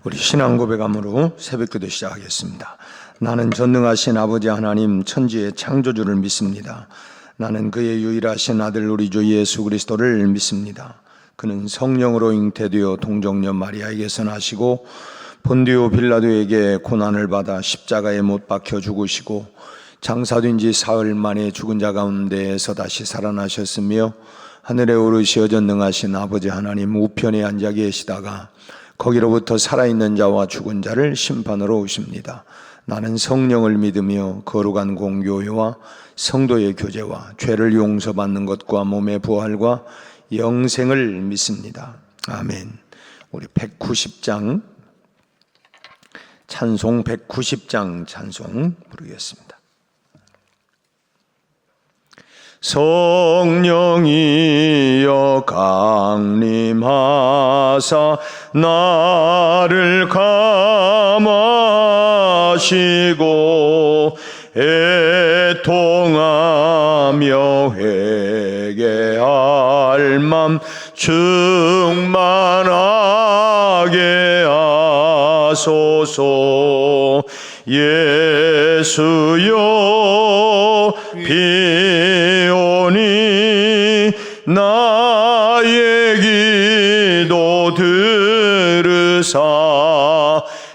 우리 신앙 고백함으로 새벽기도 시작하겠습니다. 나는 전능하신 아버지 하나님 천지의 창조주를 믿습니다. 나는 그의 유일하신 아들 우리 주 예수 그리스도를 믿습니다. 그는 성령으로 잉태되어 동정녀 마리아에게서 나시고 본디오 빌라도에게 고난을 받아 십자가에 못 박혀 죽으시고 장사된 지 사흘 만에 죽은 자 가운데에서 다시 살아나셨으며 하늘에 오르시어 전능하신 아버지 하나님 우편에 앉아 계시다가 거기로부터 살아있는 자와 죽은 자를 심판하러 오십니다. 나는 성령을 믿으며 거룩한 공교회와 성도의 교제와 죄를 용서받는 것과 몸의 부활과 영생을 믿습니다. 아멘. 우리 190장 찬송 190장 찬송 부르겠습니다. 성령이여 강림하사 나를 감하시고 애통하며 회개할 맘 충만하게 하소서. 예수여 비오니 나의 기도 들으사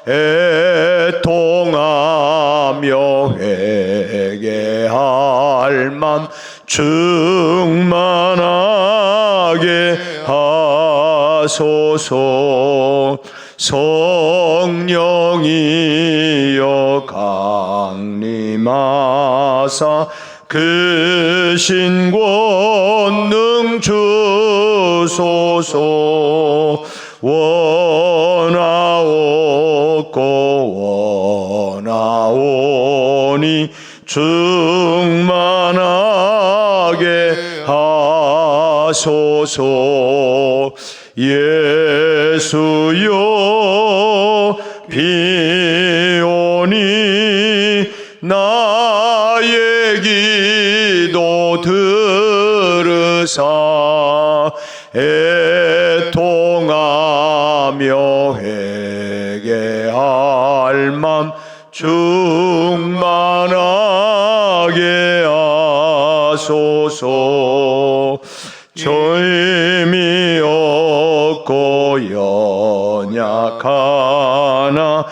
애통하며 회개할 맘 충만하게 하소서. 성령이여 강림하사 그 신권능 주소서. 원하옵고 원하오니 충만하게 하소서. 예수여 비오니 나의 기도 들으사 애통하며 회개할 맘 충만하게 하소서. 조임이 없고 연약하나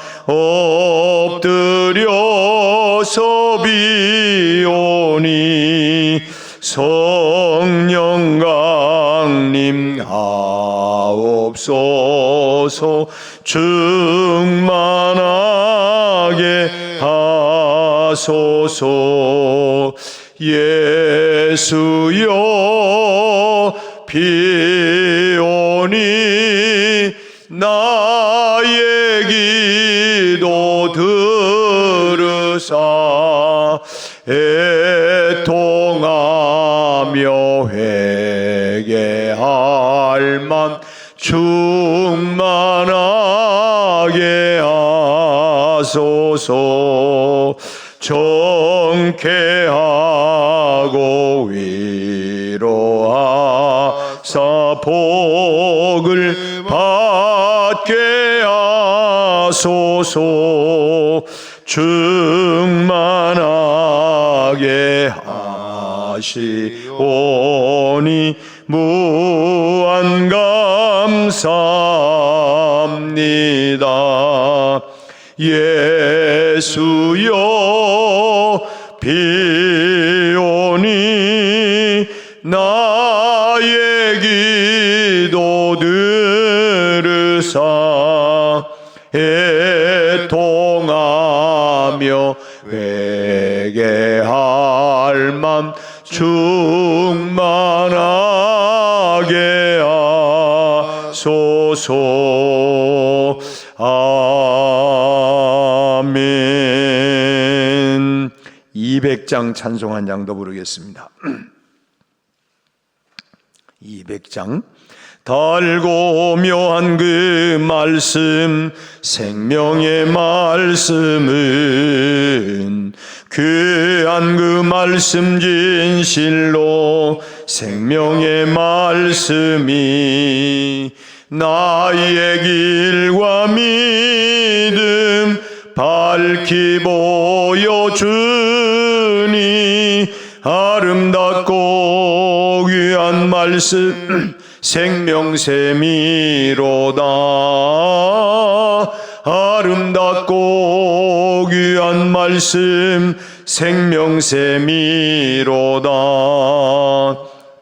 엎드려서 비오니 성령 강림하옵소서. 충만하게 하소서. 예수여 비오니 나의 기도 들으사 애통하며 회개할 맘 충만하게 하소서. 정케하고 위로하사 복을 받게 하소서. 충만하게 하시오니 무한 감사합니다. 예수여 비오니 나의 기도 들으사 애통하며 회개할 맘 충만하게 하소서. 아멘. 200장 찬송 한 장 더 부르겠습니다. 200장. 달고 묘한 그 말씀 생명의 말씀은 귀한 그 말씀 진실로 생명의 말씀이 나의 길과 미 밝히 보여주니 아름답고 귀한 말씀 생명샘이로다. 아름답고 귀한 말씀 생명샘이로다.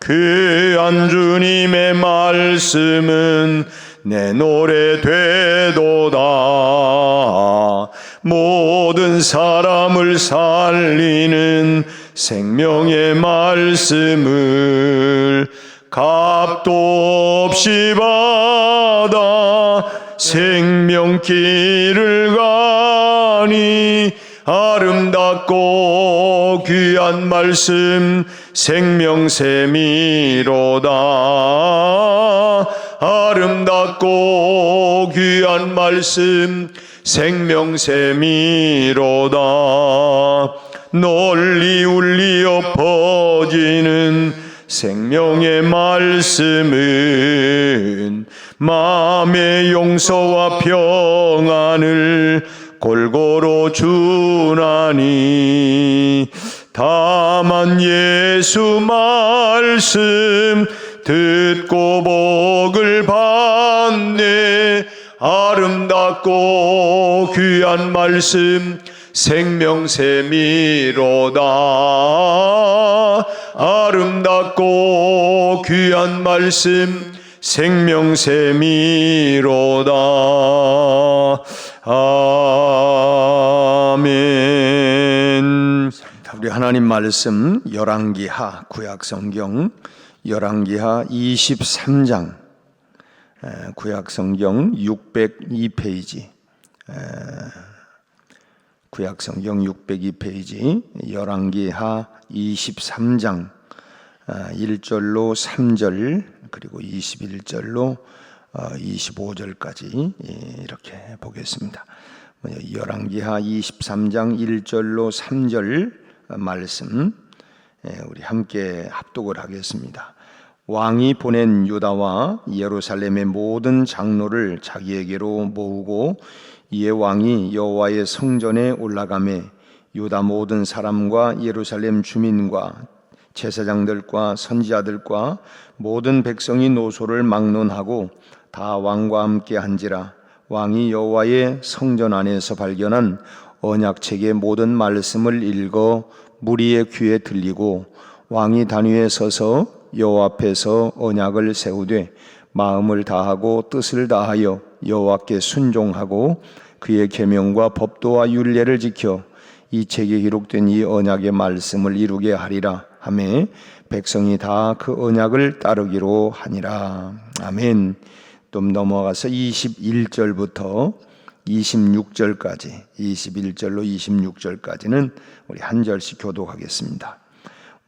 귀한 주님의 말씀은 내 노래 되도다. 모든 사람을 살리는 생명의 말씀을 값도 없이 받아 생명길을 가니 아름답고 귀한 말씀 생명샘이로다. 아름답고 귀한 말씀 생명샘이로다. 널리 울리어 퍼지는 생명의 말씀은 마음의 용서와 평안을 골고루 주나니 다만 예수 말씀 듣고 복을 받네. 아름답고 귀한 말씀 생명샘이로다. 아름답고 귀한 말씀 생명샘이로다. 아멘. 우리 하나님 말씀 열왕기하 구약성경 열왕기하 23장 구약성경 602페이지 구약성경 602페이지 열왕기하 23장 1절로 3절 그리고 21절로 25절까지 이렇게 보겠습니다. 열왕기하 23장 1절로 3절 말씀 우리 함께 합독을 하겠습니다. 왕이 보낸 유다와 예루살렘의 모든 장로를 자기에게로 모으고 이에 왕이 여호와의 성전에 올라가매 유다 모든 사람과 예루살렘 주민과 제사장들과 선지자들과 모든 백성이 노소를 막론하고 다 왕과 함께 한지라. 왕이 여호와의 성전 안에서 발견한 언약책의 모든 말씀을 읽어 무리의 귀에 들리고 왕이 단위에 서서 여호와 앞에서 언약을 세우되 마음을 다하고 뜻을 다하여 여호와께 순종하고 그의 계명과 법도와 율례를 지켜 이 책에 기록된 이 언약의 말씀을 이루게 하리라 하매 백성이 다 그 언약을 따르기로 하니라. 아멘. 좀 넘어가서 21절부터 26절까지 21절로 26절까지는 우리 한 절씩 교독하겠습니다.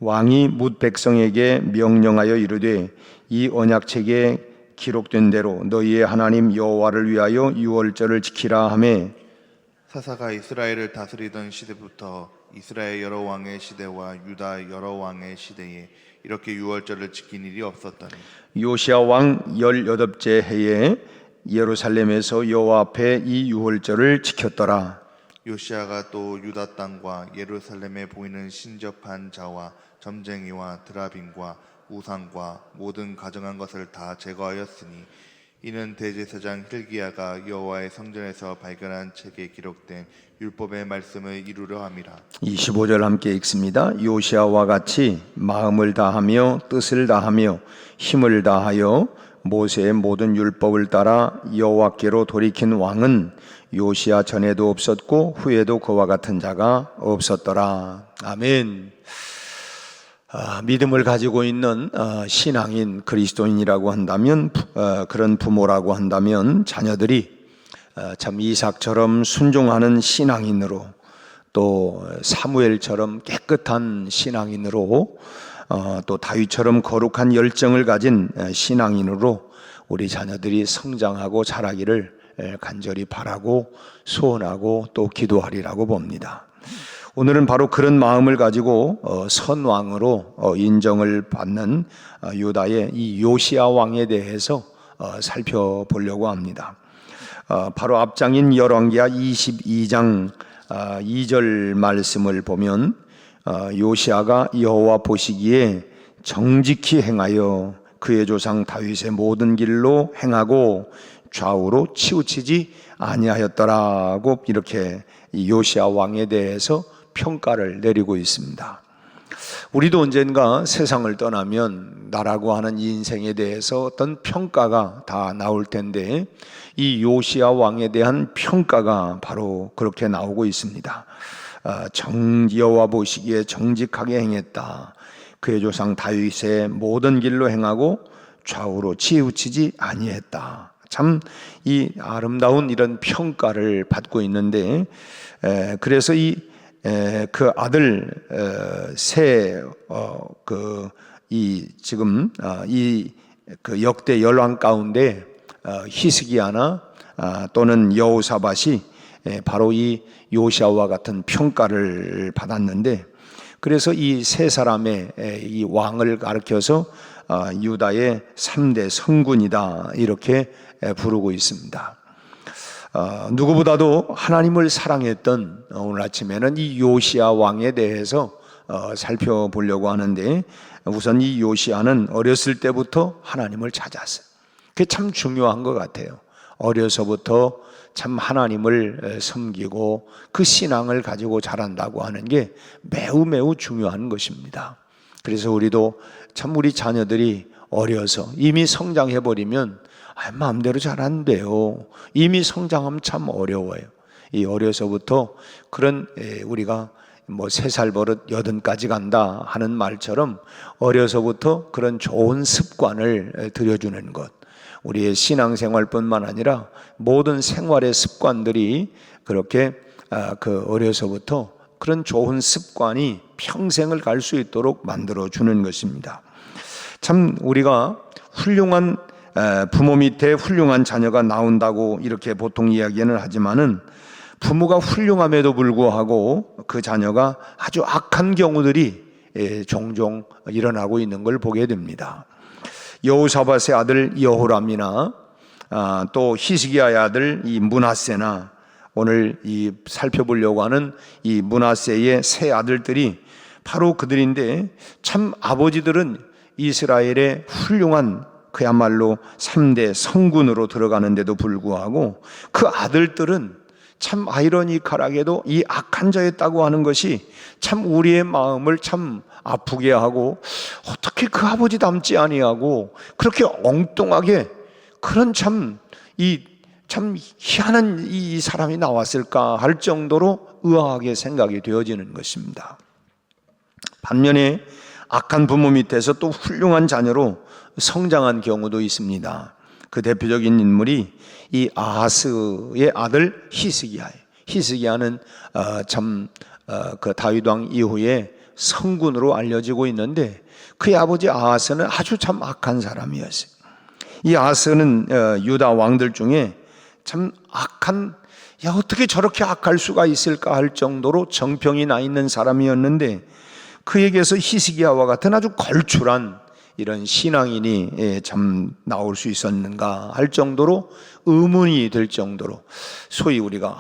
왕이 뭇 백성에게 명령하여 이르되 이 언약책에 기록된 대로 너희의 하나님 여호와를 위하여 유월절을 지키라 하매 사사가 이스라엘을 다스리던 시대부터 이스라엘 여러 왕의 시대와 유다 여러 왕의 시대에 이렇게 유월절을 지킨 일이 없었더니 요시야 왕 18째 해에 예루살렘에서 여호와 앞에 이 유월절을 지켰더라. 요시야가 또 유다 땅과 예루살렘에 보이는 신접한 자와 점쟁이와 드라빔과 우상과 모든 가정한 것을 다 제거하였으니 이는 대제사장 hil기야가 여호와의 성전에서 발견한 책에 기록된 율법의 말씀을 이루려 함이라. 25절 함께 읽습니다. 요시야와 같이 마음을 다하며 뜻을 다하며 힘을 다하여 모세의 모든 율법을 따라 여호와께로 돌이킨 왕은 요시야 전에도 없었고 후에도 그와 같은 자가 없었더라. 아멘. 믿음을 가지고 있는 신앙인 그리스도인이라고 한다면 그런 부모라고 한다면 자녀들이 참 이삭처럼 순종하는 신앙인으로 또 사무엘처럼 깨끗한 신앙인으로 또 다윗처럼 거룩한 열정을 가진 신앙인으로 우리 자녀들이 성장하고 자라기를 간절히 바라고 소원하고 또 기도하리라고 봅니다. 오늘은 바로 그런 마음을 가지고 선왕으로 인정을 받는 유다의 이 요시야 왕에 대해서 살펴보려고 합니다. 바로 앞장인 열왕기하 22장 2절 말씀을 보면 요시아가 여호와 보시기에 정직히 행하여 그의 조상 다윗의 모든 길로 행하고 좌우로 치우치지 아니하였더라고 이렇게 이 요시아 왕에 대해서 평가를 내리고 있습니다. 우리도 언젠가 세상을 떠나면 나라고 하는 인생에 대해서 어떤 평가가 다 나올 텐데 이 요시아 왕에 대한 평가가 바로 그렇게 나오고 있습니다. 여호와 보시기에 정직하게 행했다. 그의 조상 다윗의 모든 길로 행하고 좌우로 치우치지 아니했다. 참 이 아름다운 이런 평가를 받고 있는데 그래서 그 아들 지금 그 역대 열왕 가운데 히스기야나 또는 여호사밧이 바로 이 요시아와 같은 평가를 받았는데 그래서 이 세 사람의 이 왕을 가리켜서 유다의 3대 성군이다 이렇게 부르고 있습니다. 누구보다도 하나님을 사랑했던 오늘 아침에는 이 요시아 왕에 대해서 살펴보려고 하는데 우선 이 요시아는 어렸을 때부터 하나님을 찾았어요. 그게 참 중요한 것 같아요. 어려서부터 참 하나님을 섬기고 그 신앙을 가지고 자란다고 하는 게 매우 매우 중요한 것입니다. 그래서 우리도 참 우리 자녀들이 어려서 이미 성장해버리면 마음대로 잘 안 돼요. 이미 성장하면 참 어려워요. 이 어려서부터 그런 우리가 뭐 3살 버릇 80까지 간다 하는 말처럼 어려서부터 그런 좋은 습관을 들여주는 것, 우리의 신앙생활뿐만 아니라 모든 생활의 습관들이 그렇게 그 어려서부터 그런 좋은 습관이 평생을 갈 수 있도록 만들어주는 것입니다. 참 우리가 훌륭한 부모 밑에 훌륭한 자녀가 나온다고 이렇게 보통 이야기는 하지만은 부모가 훌륭함에도 불구하고 그 자녀가 아주 악한 경우들이 종종 일어나고 있는 걸 보게 됩니다. 여호사밧의 아들 여호람이나 또 히스기야의 아들 이 므낫세나 오늘 이 살펴보려고 하는 이 므낫세의 세 아들들이 바로 그들인데 참 아버지들은 이스라엘의 훌륭한 그야말로 3대 성군으로 들어가는데도 불구하고 그 아들들은 참 아이러니컬하게도 이 악한 자였다고 하는 것이 참 우리의 마음을 참 아프게 하고 어떻게 그 아버지 닮지 아니하고 그렇게 엉뚱하게 그런 참 희한한 이 사람이 나왔을까 할 정도로 의아하게 생각이 되어지는 것입니다. 반면에 악한 부모 밑에서 또 훌륭한 자녀로 성장한 경우도 있습니다. 그 대표적인 인물이 이 아하스의 아들 히스기야예요. 히스기야는 그 다윗 왕 이후에 성군으로 알려지고 있는데 그의 아버지 아하스는 아주 참 악한 사람이었어요. 이 아하스는 유다 왕들 중에 참 악한, 어떻게 저렇게 악할 수가 있을까 할 정도로 정평이 나 있는 사람이었는데 그에게서 히스기야와 같은 아주 걸출한 이런 신앙인이 참 나올 수 있었는가 할 정도로 의문이 될 정도로 소위 우리가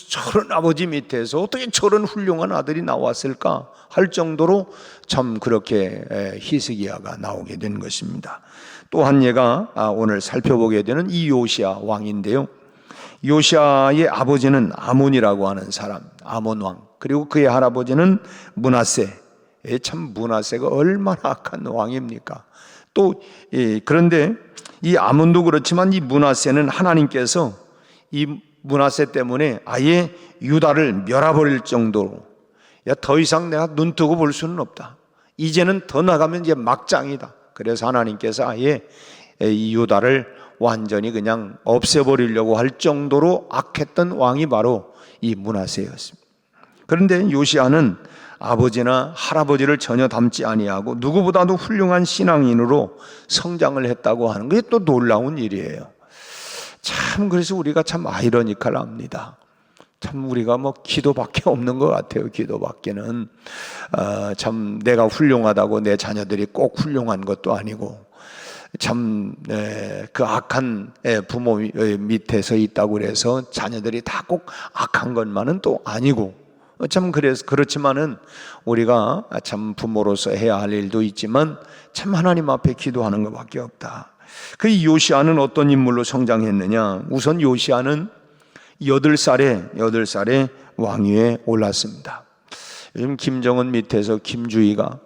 저런 아버지 밑에서 어떻게 저런 훌륭한 아들이 나왔을까 할 정도로 참 그렇게 히스기야가 나오게 된 것입니다. 또 한 예가 오늘 살펴보게 되는 이 요시아 왕인데요. 요시아의 아버지는 아몬이라고 하는 사람, 아몬 왕, 그리고 그의 할아버지는 므낫세. 참 므낫세가 얼마나 악한 왕입니까? 또 그런데 이 아몬도 그렇지만 이 므낫세는 하나님께서 이 므낫세 때문에 아예 유다를 멸해버릴 정도로 더 이상 내가 눈 뜨고 볼 수는 없다. 이제는 더 나가면 이제 막장이다. 그래서 하나님께서 아예 이 유다를 완전히 그냥 없애버리려고 할 정도로 악했던 왕이 바로 이 므낫세였습니다. 그런데 요시아는 아버지나 할아버지를 전혀 닮지 아니하고 누구보다도 훌륭한 신앙인으로 성장을 했다고 하는 게 또 놀라운 일이에요. 참 그래서 우리가 참 아이러니컬합니다. 참 우리가 뭐 기도밖에 없는 것 같아요. 기도밖에는 참 내가 훌륭하다고 내 자녀들이 꼭 훌륭한 것도 아니고 참 그 악한 부모 밑에서 있다고 그래서 자녀들이 다 꼭 악한 것만은 또 아니고, 참 그렇지만은 우리가 참 부모로서 해야 할 일도 있지만 참 하나님 앞에 기도하는 것밖에 없다. 그 요시아는 어떤 인물로 성장했느냐? 우선 요시아는 8살에 왕위에 올랐습니다. 요즘 김정은 밑에서 김주혜가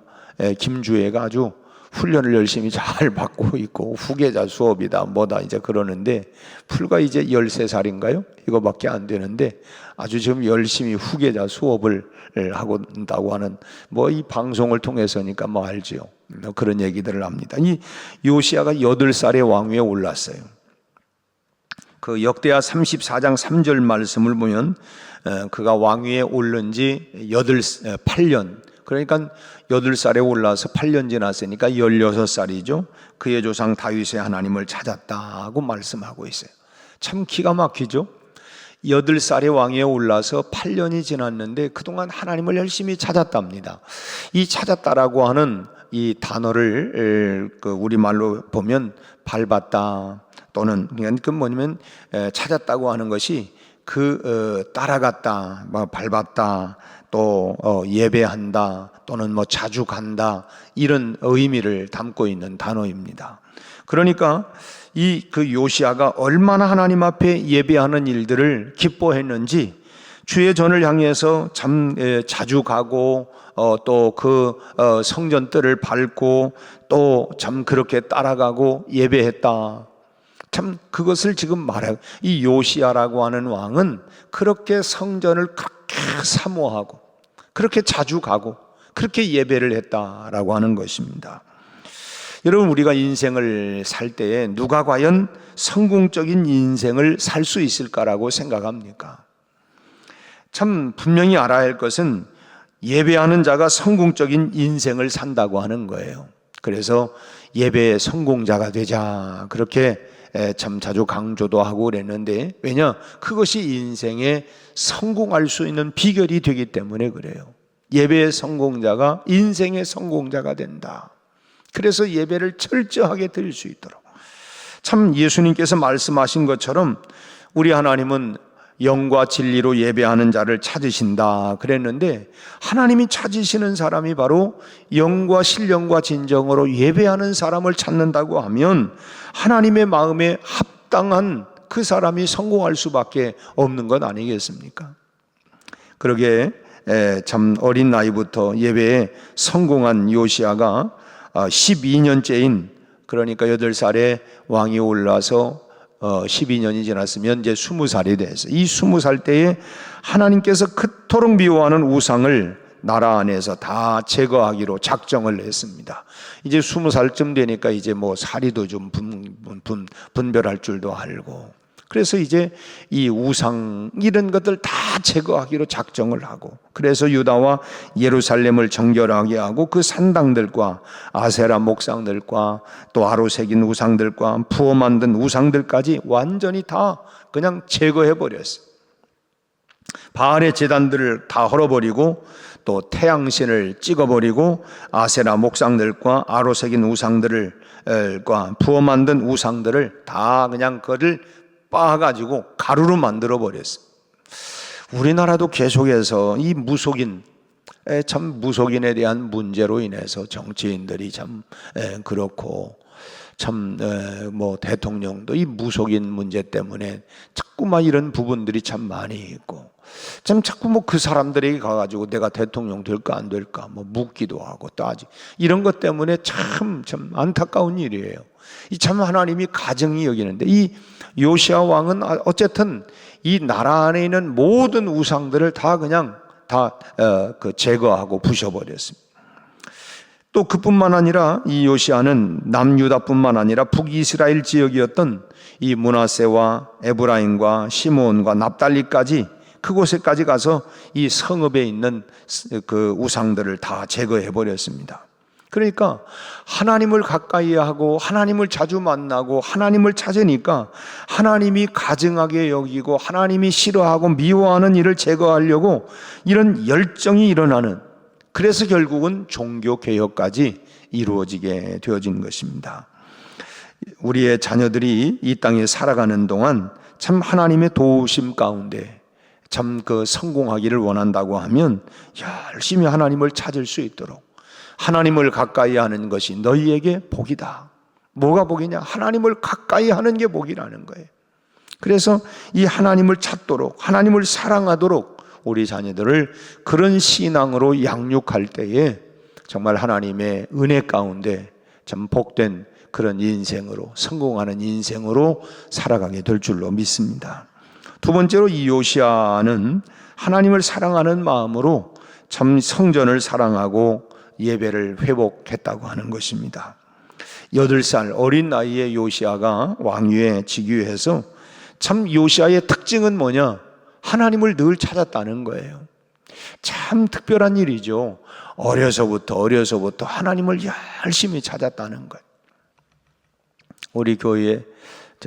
아주 훈련을 열심히 잘 받고 있고 후계자 수업이다 뭐다 이제 그러는데, 불과 이제 13살인가요? 이거밖에 안 되는데 아주 지금 열심히 후계자 수업을 하고 있다고 하는, 뭐 이 방송을 통해서니까 뭐 알지요. 그런 얘기들을 합니다. 이 요시아가 8살에 왕위에 올랐어요. 그 역대하 34장 3절 말씀을 보면 그가 왕위에 오른 지 8년, 그러니까 8살에 올라서 8년 지났으니까 16살이죠. 그의 조상 다윗의 하나님을 찾았다고 말씀하고 있어요. 참 기가 막히죠. 8살에 왕위에 올라서 8년이 지났는데 그동안 하나님을 열심히 찾았답니다. 이 찾았다라고 하는 이 단어를 우리말로 보면 밟았다, 또는 그 뭐냐면 찾았다고 하는 것이 따라갔다, 밟았다, 또 예배한다, 또는 뭐 자주 간다, 이런 의미를 담고 있는 단어입니다. 그러니까 그 요시아가 얼마나 하나님 앞에 예배하는 일들을 기뻐했는지, 주의 전을 향해서 참 자주 가고 또 그 성전들을 밟고 또 참 그렇게 따라가고 예배했다. 참 그것을 지금 말해요. 이 요시아라고 하는 왕은 그렇게 성전을 그렇게 사모하고 그렇게 자주 가고 그렇게 예배를 했다라고 하는 것입니다. 여러분, 우리가 인생을 살 때에 누가 과연 성공적인 인생을 살 수 있을까라고 생각합니까? 참 분명히 알아야 할 것은 예배하는 자가 성공적인 인생을 산다고 하는 거예요. 그래서 예배의 성공자가 되자, 그렇게 참 자주 강조도 하고 그랬는데, 왜냐? 그것이 인생에 성공할 수 있는 비결이 되기 때문에 그래요. 예배의 성공자가 인생의 성공자가 된다. 그래서 예배를 철저하게 드릴 수 있도록, 참 예수님께서 말씀하신 것처럼 우리 하나님은 영과 진리로 예배하는 자를 찾으신다 그랬는데, 하나님이 찾으시는 사람이 바로 영과 신령과 진정으로 예배하는 사람을 찾는다고 하면 하나님의 마음에 합당한 그 사람이 성공할 수밖에 없는 것 아니겠습니까? 그러게 참 어린 나이부터 예배에 성공한 요시아가 12년째인, 그러니까 8살에 왕이 올라서 12년이 지났으면 이제 20살이 돼서, 이 20살 때에 하나님께서 그토록 미워하는 우상을 나라 안에서 다 제거하기로 작정을 했습니다. 이제 20살쯤 되니까 이제 뭐 사리도 좀 분별할 줄도 알고, 그래서 이제 이 우상 이런 것들 다 제거하기로 작정을 하고, 그래서 유다와 예루살렘을 정결하게 하고 그 산당들과 아세라 목상들과 또 아로 새긴 우상들과 부어 만든 우상들까지 완전히 다 그냥 제거해 버렸어요. 바알의 제단들을 다 헐어버리고 또 태양신을 찍어버리고 아세라 목상들과 아로 새긴 우상들과 부어 만든 우상들을 다 그냥 그를 빻아가지고 가루로 만들어 버렸어요. 우리나라도 계속해서 이 무속인에 대한 문제로 인해서 정치인들이 참 그렇고, 참 뭐 대통령도 이 무속인 문제 때문에 자꾸만 이런 부분들이 참 많이 있고, 참 자꾸 뭐 그 사람들에게 가가지고 내가 대통령 될까 안 될까 뭐 묻기도 하고 따지, 이런 것 때문에 참 안타까운 일이에요. 이 참 하나님이 가증히 여기는데, 이 요시아 왕은 어쨌든 이 나라 안에 있는 모든 우상들을 다 그냥 제거하고 부셔버렸습니다. 또 그뿐만 아니라 이 요시아는 남유다뿐만 아니라 북이스라엘 지역이었던 이 므낫세와 에브라임과 시므온과 납달리까지, 그곳에까지 가서 이 성읍에 있는 그 우상들을 다 제거해 버렸습니다. 그러니까 하나님을 가까이 하고 하나님을 자주 만나고 하나님을 찾으니까 하나님이 가증하게 여기고 하나님이 싫어하고 미워하는 일을 제거하려고 이런 열정이 일어나는, 그래서 결국은 종교개혁까지 이루어지게 되어진 것입니다. 우리의 자녀들이 이 땅에 살아가는 동안 참 하나님의 도우심 가운데 참 성공하기를 원한다고 하면 열심히 하나님을 찾을 수 있도록 하나님을 가까이 하는 것이 너희에게 복이다. 뭐가 복이냐? 하나님을 가까이 하는 게 복이라는 거예요. 그래서 이 하나님을 찾도록 하나님을 사랑하도록 우리 자녀들을 그런 신앙으로 양육할 때에 정말 하나님의 은혜 가운데 참 복된 그런 인생으로 성공하는 인생으로 살아가게 될 줄로 믿습니다. 두 번째로 이 요시야는 하나님을 사랑하는 마음으로 참 성전을 사랑하고 예배를 회복했다고 하는 것입니다. 8살 어린 나이에 요시야가 왕위에 즉위해서 참 요시야의 특징은 뭐냐? 하나님을 늘 찾았다는 거예요. 참 특별한 일이죠. 어려서부터 하나님을 열심히 찾았다는 거예요. 우리 교회에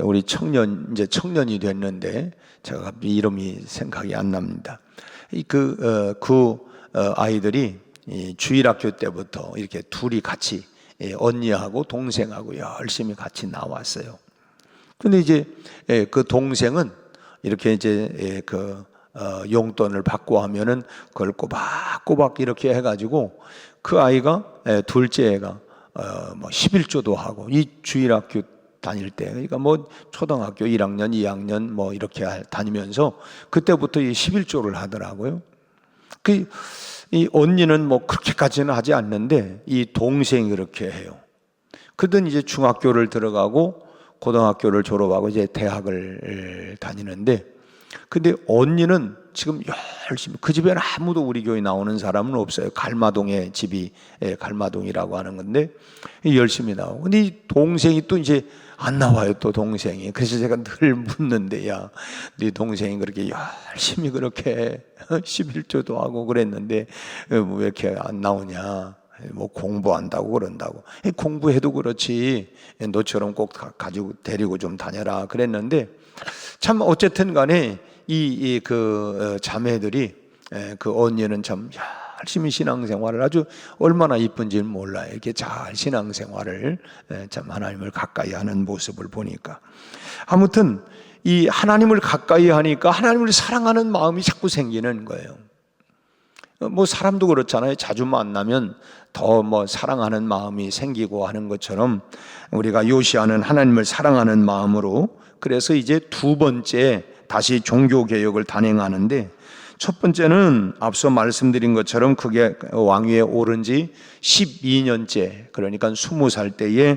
우리 이제 청년이 됐는데 제가 이름이 생각이 안 납니다. 아이들이 주일학교 때부터 이렇게 둘이 같이 언니하고 동생하고 열심히 같이 나왔어요. 근데 이제 그 동생은 이렇게 이제 용돈을 받고 하면은 그걸 꼬박꼬박 이렇게 해가지고 그 아이가 둘째 애가 뭐 11조도 하고 이 주일학교 다닐 때 그러니까 뭐 초등학교 1학년, 2학년 뭐 이렇게 다니면서 그때부터 이 11조를 하더라고요. 이 언니는 뭐 그렇게까지는 하지 않는데 이 동생이 그렇게 해요. 그러던 이제 중학교를 들어가고 고등학교를 졸업하고 이제 대학을 다니는데 근데 언니는 지금 열심히 그 집에는 아무도 우리 교회 나오는 사람은 없어요. 갈마동에 집이 갈마동이라고 하는 건데 열심히 나오고 근데 이 동생이 또 이제 안 나와요. 또 동생이. 그래서 제가 늘 묻는데 야, 네 동생이 그렇게 열심히 그렇게 11조도 하고 그랬는데 왜 이렇게 안 나오냐? 뭐 공부한다고 그런다고. 공부해도 그렇지 너처럼 꼭 가지고 데리고 좀 다녀라 그랬는데 참 어쨌든 간에 자매들이 그 언니는 참 열심히 신앙생활을 아주 얼마나 이쁜지는 몰라요. 이렇게 잘 신앙생활을 참 하나님을 가까이 하는 모습을 보니까 아무튼 이 하나님을 가까이 하니까 하나님을 사랑하는 마음이 자꾸 생기는 거예요. 뭐 사람도 그렇잖아요. 자주 만나면 더 뭐 사랑하는 마음이 생기고 하는 것처럼 우리가 요시야는 하나님을 사랑하는 마음으로 그래서 이제 두 번째 다시 종교개혁을 단행하는데 첫 번째는 앞서 말씀드린 것처럼 그게 왕위에 오른 지 12년째 그러니까 20살 때에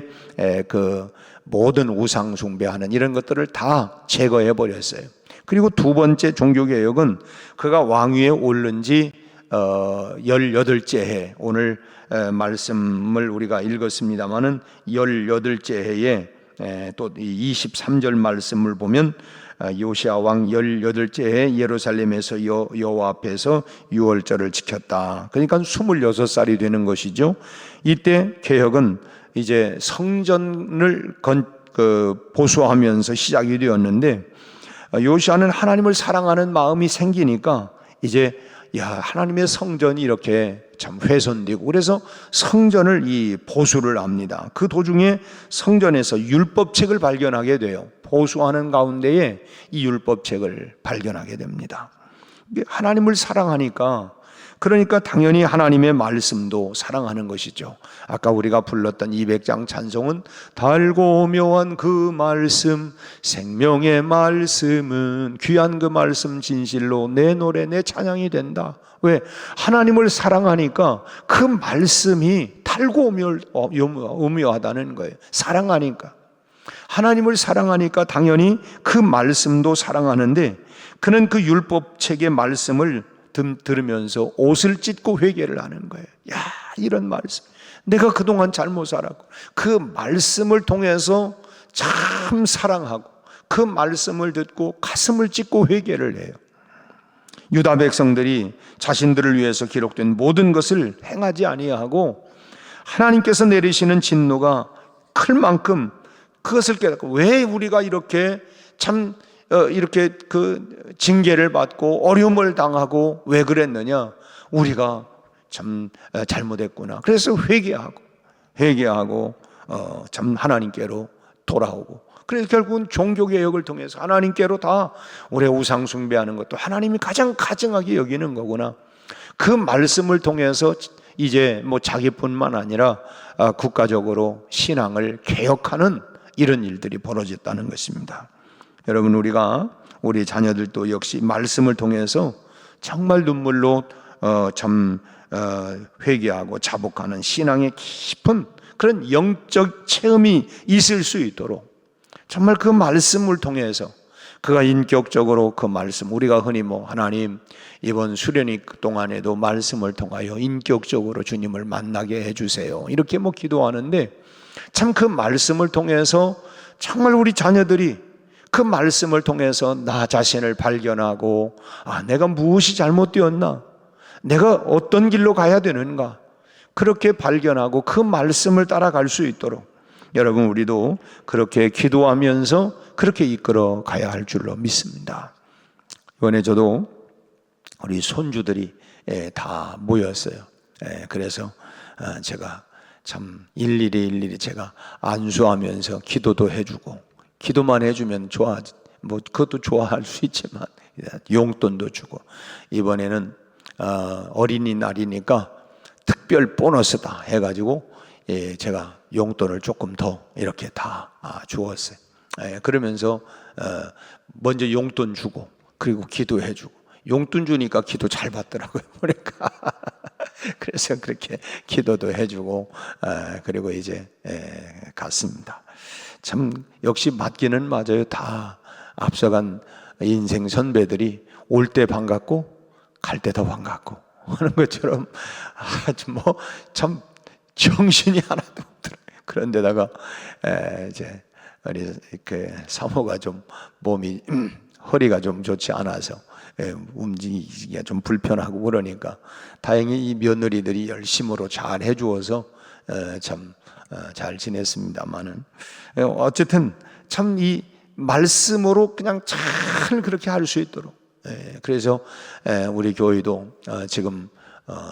그 모든 우상 숭배하는 이런 것들을 다 제거해 버렸어요. 그리고 두 번째 종교개혁은 그가 왕위에 오른 지 18째 해 오늘 말씀을 우리가 읽었습니다마는 18째 해에 또 23절 말씀을 보면 요시야 왕 18째 해 예루살렘에서 여호와 앞에서 유월절을 지켰다. 그러니까 26살이 되는 것이죠. 이때 개혁은 이제 성전을 보수하면서 시작이 되었는데 요시야는 하나님을 사랑하는 마음이 생기니까 이제 하나님의 성전이 이렇게 참 훼손되고 그래서 성전을 보수를 합니다. 그 도중에 성전에서 율법책을 발견하게 돼요. 보수하는 가운데에 이 율법책을 발견하게 됩니다. 하나님을 사랑하니까 그러니까 당연히 하나님의 말씀도 사랑하는 것이죠. 아까 우리가 불렀던 200장 찬송은 달고 묘한 그 말씀 생명의 말씀은 귀한 그 말씀 진실로 내 노래 내 찬양이 된다. 왜? 하나님을 사랑하니까 그 말씀이 달고 오묘하다는 거예요. 사랑하니까 하나님을 사랑하니까 당연히 그 말씀도 사랑하는데 그는 그 율법책의 말씀을 들으면서 옷을 찢고 회개를 하는 거예요. 이런 말씀 내가 그동안 잘못 살았고 그 말씀을 통해서 참 사랑하고 그 말씀을 듣고 가슴을 찢고 회개를 해요. 유다 백성들이 자신들을 위해서 기록된 모든 것을 행하지 아니하고 하나님께서 내리시는 진노가 클 만큼 그것을 깨닫고 왜 우리가 이렇게 참 이렇게 그 징계를 받고 어려움을 당하고 왜 그랬느냐? 우리가 참 잘못했구나. 그래서 회개하고 참 하나님께로 돌아오고, 그래서 결국은 종교개혁을 통해서 하나님께로 다 우리 우상 숭배하는 것도 하나님이 가장 가증하게 여기는 거구나, 그 말씀을 통해서 이제 뭐 자기뿐만 아니라 국가적으로 신앙을 개혁하는 이런 일들이 벌어졌다는 것입니다. 여러분, 우리 자녀들도 역시 말씀을 통해서 정말 눈물로 회개하고 자복하는 신앙의 깊은 그런 영적 체험이 있을 수 있도록 정말 그 말씀을 통해서 그가 인격적으로 그 말씀, 우리가 흔히 하나님 이번 수련회 동안에도 말씀을 통하여 인격적으로 주님을 만나게 해주세요, 이렇게 기도하는데, 참 그 말씀을 통해서 정말 우리 자녀들이 그 말씀을 통해서 나 자신을 발견하고, 내가 무엇이 잘못되었나, 내가 어떤 길로 가야 되는가, 그렇게 발견하고 그 말씀을 따라갈 수 있도록 여러분, 우리도 그렇게 기도하면서 그렇게 이끌어 가야 할 줄로 믿습니다. 이번에 저도 우리 손주들이 다 모였어요. 그래서 제가 참 일일이 제가 안수하면서 기도도 해주고, 기도만 해주면 그것도 좋아할 수 있지만 용돈도 주고, 이번에는 어린이날이니까 특별 보너스다 해가지고 제가 용돈을 조금 더 이렇게 다 주었어요. 그러면서 먼저 용돈 주고, 그리고 기도해주고, 용돈 주니까 기도 잘 받더라고요, 보니까. 그래서 그렇게 기도도 해주고, 그리고 이제 갔습니다. 참 역시 맞기는 맞아요. 다 앞서간 인생 선배들이 올 때 반갑고 갈 때 더 반갑고 하는 것처럼 참 정신이 하나도 없더라고요. 그런데다가 이제 우리 그 사모가 좀 몸이 허리가 좀 좋지 않아서 움직이기가 좀 불편하고 그러니까 다행히 이 며느리들이 열심으로 잘 해주어서 참 잘 지냈습니다만은, 어쨌든 참 이 말씀으로 그냥 잘 그렇게 할 수 있도록, 그래서 우리 교회도 지금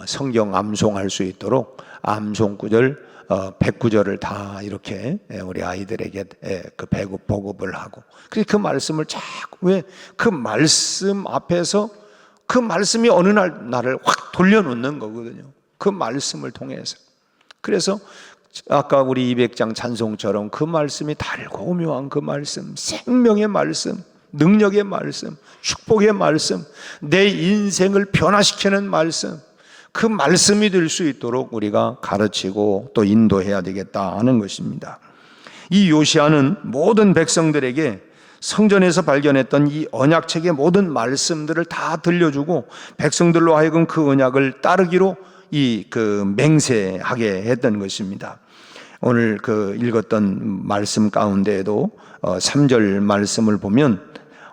성경 암송할 수 있도록 암송 구절 109절을 다 이렇게 우리 아이들에게 그 보급을 하고, 그 말씀을 자꾸, 왜 그 말씀 앞에서 그 말씀이 어느 날 나를 확 돌려놓는 거거든요, 그 말씀을 통해서. 그래서 아까 우리 200장 찬송처럼 그 말씀이 달고 오묘한 그 말씀, 생명의 말씀, 능력의 말씀, 축복의 말씀, 내 인생을 변화시키는 말씀, 그 말씀이 될 수 있도록 우리가 가르치고 또 인도해야 되겠다 하는 것입니다. 이 요시아는 모든 백성들에게 성전에서 발견했던 이 언약책의 모든 말씀들을 다 들려주고, 백성들로 하여금 그 언약을 따르기로 맹세하게 했던 것입니다. 오늘 읽었던 말씀 가운데에도 3절 말씀을 보면,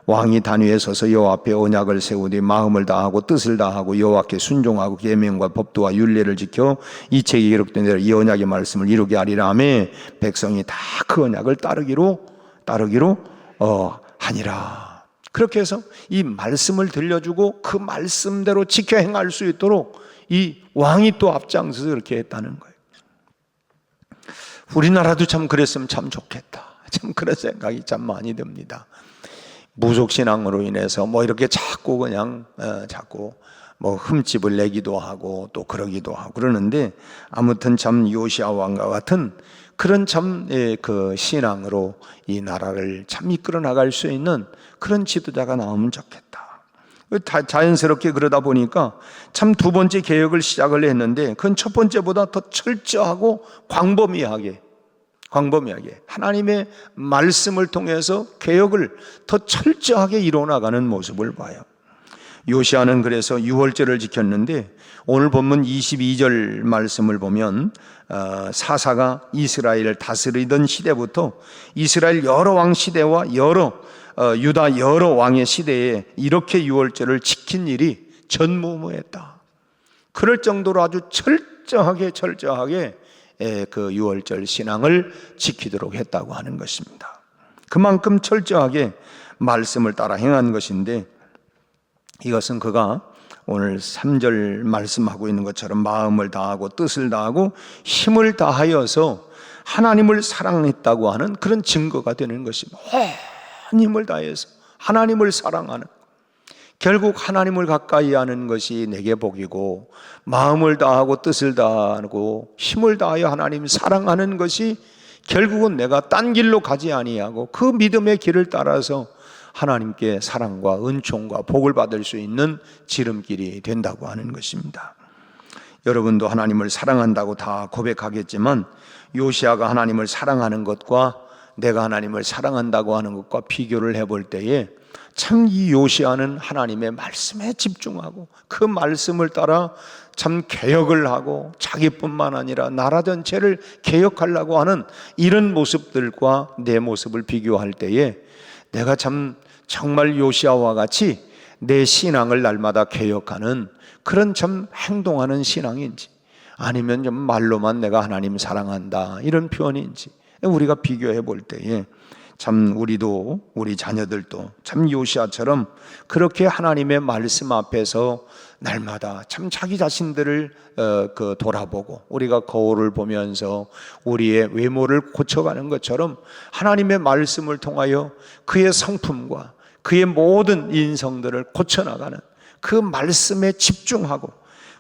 왕이 단위에 서서 여호와 앞에 언약을 세우되 마음을 다하고 뜻을 다하고 여호와께 순종하고 계명과 법도와 율례를 지켜 이 책에 기록된 대로 이 언약의 말씀을 이루게 하리라 하며 백성이 다 그 언약을 따르기로 하니라. 그렇게 해서 이 말씀을 들려주고 그 말씀대로 지켜 행할 수 있도록 이 왕이 또 앞장서서 이렇게 했다는 거예요. 우리나라도 참 그랬으면 참 좋겠다, 참 그런 생각이 참 많이 듭니다. 무속신앙으로 인해서 이렇게 자꾸 흠집을 내기도 하고 또 그러기도 하고 그러는데, 아무튼 참 요시아 왕과 같은 그런 그 신앙으로 이 나라를 참 이끌어 나갈 수 있는 그런 지도자가 나오면 좋겠다. 자연스럽게 그러다 보니까 참 두 번째 개혁을 시작을 했는데, 그건 첫 번째보다 더 철저하고 광범위하게 하나님의 말씀을 통해서 개혁을 더 철저하게 이루어나가는 모습을 봐요. 요시아는 그래서 유월절을 지켰는데, 오늘 본문 22절 말씀을 보면 사사가 이스라엘을 다스리던 시대부터 이스라엘 여러 왕 시대와 유다 여러 왕의 시대에 이렇게 유월절을 지킨 일이 전무후무했다. 그럴 정도로 아주 철저하게 그 유월절 신앙을 지키도록 했다고 하는 것입니다. 그만큼 철저하게 말씀을 따라 행한 것인데, 이것은 그가 오늘 3절 말씀하고 있는 것처럼 마음을 다하고 뜻을 다하고 힘을 다하여서 하나님을 사랑했다고 하는 그런 증거가 되는 것입니다. 온 힘을 다해서 하나님을 사랑하는, 결국 하나님을 가까이 하는 것이 내게 복이고, 마음을 다하고 뜻을 다하고 힘을 다하여 하나님 사랑하는 것이 결국은 내가 딴 길로 가지 아니하고 그 믿음의 길을 따라서 하나님께 사랑과 은총과 복을 받을 수 있는 지름길이 된다고 하는 것입니다. 여러분도 하나님을 사랑한다고 다 고백하겠지만 요시아가 하나님을 사랑하는 것과 내가 하나님을 사랑한다고 하는 것과 비교를 해볼 때에 참 이 요시아는 하나님의 말씀에 집중하고 그 말씀을 따라 참 개혁을 하고 자기뿐만 아니라 나라 전체를 개혁하려고 하는 이런 모습들과 내 모습을 비교할 때에 내가 참 정말 요시아와 같이 내 신앙을 날마다 개혁하는 그런 참 행동하는 신앙인지, 아니면 좀 말로만 내가 하나님 사랑한다 이런 표현인지 우리가 비교해 볼 때에 참 우리도, 우리 자녀들도 참 요시아처럼 그렇게 하나님의 말씀 앞에서 날마다 참 자기 자신들을 돌아보고, 우리가 거울을 보면서 우리의 외모를 고쳐가는 것처럼 하나님의 말씀을 통하여 그의 성품과 그의 모든 인성들을 고쳐나가는 그 말씀에 집중하고,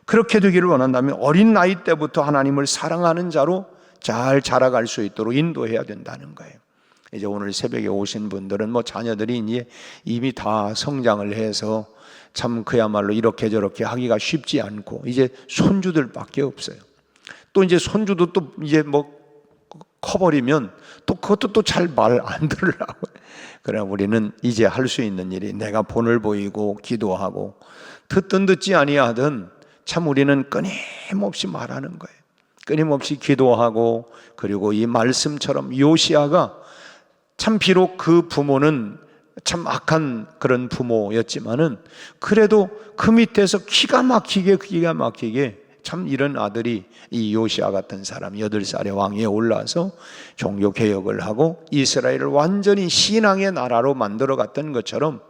그렇게 되기를 원한다면 어린 나이 때부터 하나님을 사랑하는 자로 잘 자라갈 수 있도록 인도해야 된다는 거예요. 이제 오늘 새벽에 오신 분들은 자녀들이 이제 이미 다 성장을 해서 참 그야말로 이렇게 저렇게 하기가 쉽지 않고 이제 손주들밖에 없어요. 또 이제 손주도 또 이제 커버리면 또 그것도 또 잘 말 안 들으려고. 그래 우리는 이제 할 수 있는 일이 내가 본을 보이고 기도하고, 듣든 듣지 아니하든 참 우리는 끊임없이 말하는 거예요. 끊임없이 기도하고, 그리고 이 말씀처럼 요시아가 참 비록 그 부모는 참 악한 그런 부모였지만은 그래도 그 밑에서 기가 막히게 참 이런 아들이, 이 요시아 같은 사람 8살의 왕위에 올라서 종교 개혁을 하고 이스라엘을 완전히 신앙의 나라로 만들어 갔던 것처럼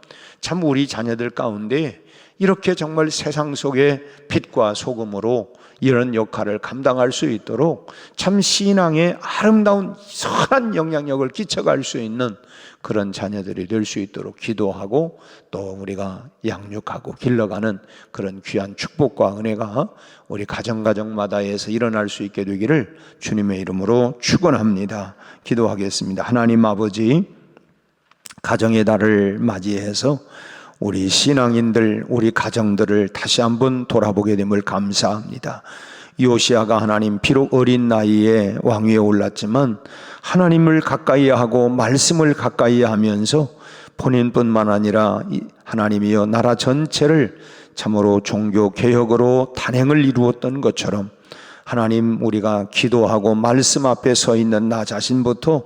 참 우리 자녀들 가운데 이렇게 정말 세상 속의 빛과 소금으로 이런 역할을 감당할 수 있도록 참 신앙의 아름다운 선한 영향력을 끼쳐갈 수 있는 그런 자녀들이 될 수 있도록 기도하고, 또 우리가 양육하고 길러가는 그런 귀한 축복과 은혜가 우리 가정마다에서 일어날 수 있게 되기를 주님의 이름으로 축원합니다. 기도하겠습니다. 하나님 아버지, 가정의 달을 맞이해서 우리 신앙인들, 우리 가정들을 다시 한번 돌아보게 됨을 감사합니다. 요시아가 하나님 비록 어린 나이에 왕위에 올랐지만 하나님을 가까이 하고 말씀을 가까이 하면서 본인뿐만 아니라 하나님이여 나라 전체를 참으로 종교 개혁으로 단행을 이루었던 것처럼 하나님, 우리가 기도하고 말씀 앞에 서 있는 나 자신부터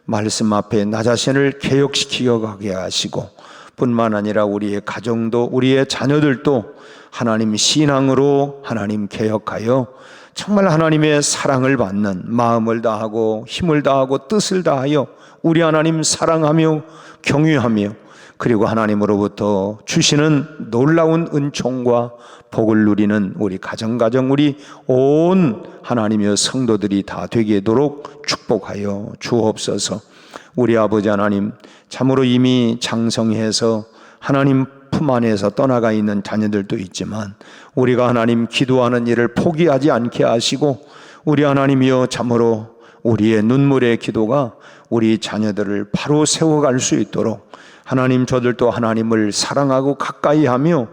말씀 앞에 나 자신을 개혁시키어 가게 하시고, 뿐만 아니라 우리의 가정도, 우리의 자녀들도 하나님 신앙으로 하나님 개혁하여 정말 하나님의 사랑을 받는, 마음을 다하고 힘을 다하고 뜻을 다하여 우리 하나님 사랑하며 경유하며, 그리고 하나님으로부터 주시는 놀라운 은총과 복을 누리는 우리 가정 우리 온 하나님의 성도들이 다 되게 되도록 축복하여 주옵소서. 우리 아버지 하나님, 참으로 이미 장성해서 하나님 품 안에서 떠나가 있는 자녀들도 있지만 우리가 하나님 기도하는 일을 포기하지 않게 하시고, 우리 하나님이여 참으로 우리의 눈물의 기도가 우리 자녀들을 바로 세워갈 수 있도록 하나님, 저들도 하나님을 사랑하고 가까이 하며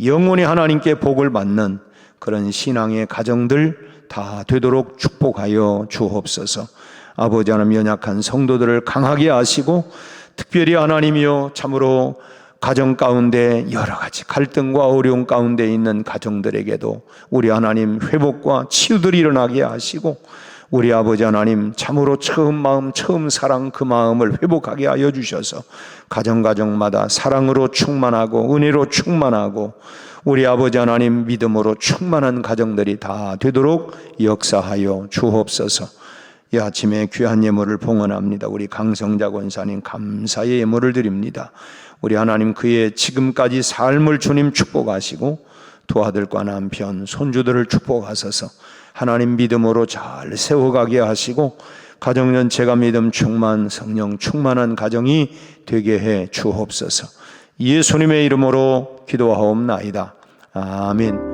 영원히 하나님께 복을 받는 그런 신앙의 가정들 다 되도록 축복하여 주옵소서. 아버지 하나님, 연약한 성도들을 강하게 하시고, 특별히 하나님이여 참으로 가정 가운데 여러 가지 갈등과 어려움 가운데 있는 가정들에게도 우리 하나님 회복과 치유들이 일어나게 하시고, 우리 아버지 하나님 참으로 처음 마음, 처음 사랑, 그 마음을 회복하게 하여 주셔서 가정마다 사랑으로 충만하고 은혜로 충만하고 우리 아버지 하나님 믿음으로 충만한 가정들이 다 되도록 역사하여 주옵소서. 이 아침에 귀한 예물을 봉헌합니다. 우리 강성자 권사님 감사의 예물을 드립니다. 우리 하나님, 그의 지금까지 삶을 주님 축복하시고 두 아들과 남편, 손주들을 축복하소서. 하나님 믿음으로 잘 세워가게 하시고 가정 전체가 믿음 충만, 성령 충만한 가정이 되게 해 주옵소서. 예수님의 이름으로 기도하옵나이다. 아멘.